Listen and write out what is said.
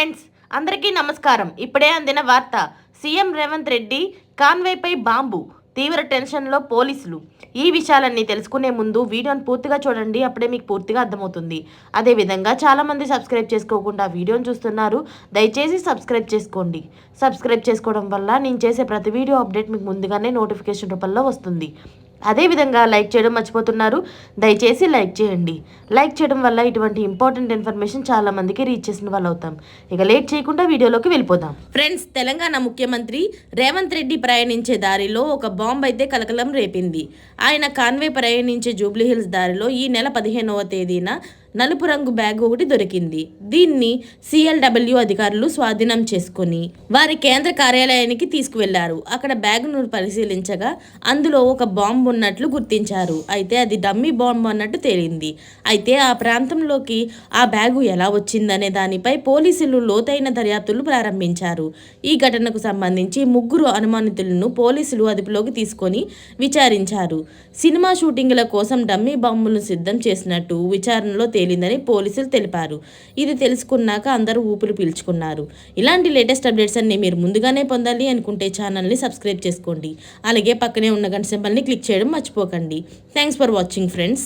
Friends అందరికీ నమస్కారం. ఇప్పుడే అందిన వార్త. సీఎం రేవంత్ రెడ్డి కాన్వేపై బాంబు, తీవ్ర టెన్షన్లో పోలీసులు. ఈ విషయాలన్నీ తెలుసుకునే ముందు వీడియోని పూర్తిగా చూడండి, అప్పుడే మీకు పూర్తిగా అర్థమవుతుంది. అదేవిధంగా చాలామంది సబ్స్క్రైబ్ చేసుకోకుండా వీడియోని చూస్తున్నారు, దయచేసి సబ్స్క్రైబ్ చేసుకోండి. సబ్స్క్రైబ్ చేసుకోవడం వల్ల నేను చేసే ప్రతి వీడియో అప్డేట్ మీకు ముందుగానే నోటిఫికేషన్ రూపంలో వస్తుంది. అదేవిధంగా లైక్ చేయడం మర్చిపోతున్నారు, దయచేసి లైక్ చేయండి. లైక్ చేయడం వల్ల ఇటువంటి ఇంపార్టెంట్ ఇన్ఫర్మేషన్ చాలా మందికి రీచ్ చేసిన వాళ్ళు అవుతాం. ఇక లేట్ చేయకుండా వీడియోలోకి వెళ్ళిపోదాం. ఫ్రెండ్స్, తెలంగాణ ముఖ్యమంత్రి రేవంత్ రెడ్డి ప్రయాణించే దారిలో ఒక బాంబు అయితే కలకలం రేపింది. ఆయన కాన్వే ప్రయాణించే జూబ్లీహిల్స్ దారిలో ఈ నెల 15వ తేదీన నలుపు రంగు బ్యాగ్ ఒకటి దొరికింది. దీన్ని CLW అధికారులు స్వాధీనం చేసుకుని వారి కేంద్ర కార్యాలయానికి తీసుకువెళ్లారు. అక్కడ బ్యాగును పరిశీలించగా అందులో ఒక బాంబు ఉన్నట్లు గుర్తించారు. అయితే అది డమ్మీ బాంబు అన్నట్టు తేలింది. అయితే ఆ ప్రాంతంలోకి ఆ బ్యాగు ఎలా వచ్చిందనే దానిపై పోలీసులు లోతైన దర్యాప్తులు ప్రారంభించారు. ఈ ఘటనకు సంబంధించి 3 అనుమానితులను పోలీసులు అదుపులోకి తీసుకొని విచారించారు. సినిమా షూటింగ్ల కోసం డమ్మీ బాంబులను సిద్ధం చేసినట్టు విచారణలో తేలిందని పోలీసులు తెలిపారు. ఇది తెలుసుకున్నాక అందరూ ఊపిరి పీల్చుకున్నారు. ఇలాంటి లేటెస్ట్ అప్డేట్స్ అన్ని మీరు ముందుగానే పొందాలి అనుకుంటే ఛానల్ని సబ్స్క్రైబ్ చేసుకోండి. అలాగే పక్కనే ఉన్న గంట సింబల్ని క్లిక్ చేయడం మర్చిపోకండి. Thanks for watching friends.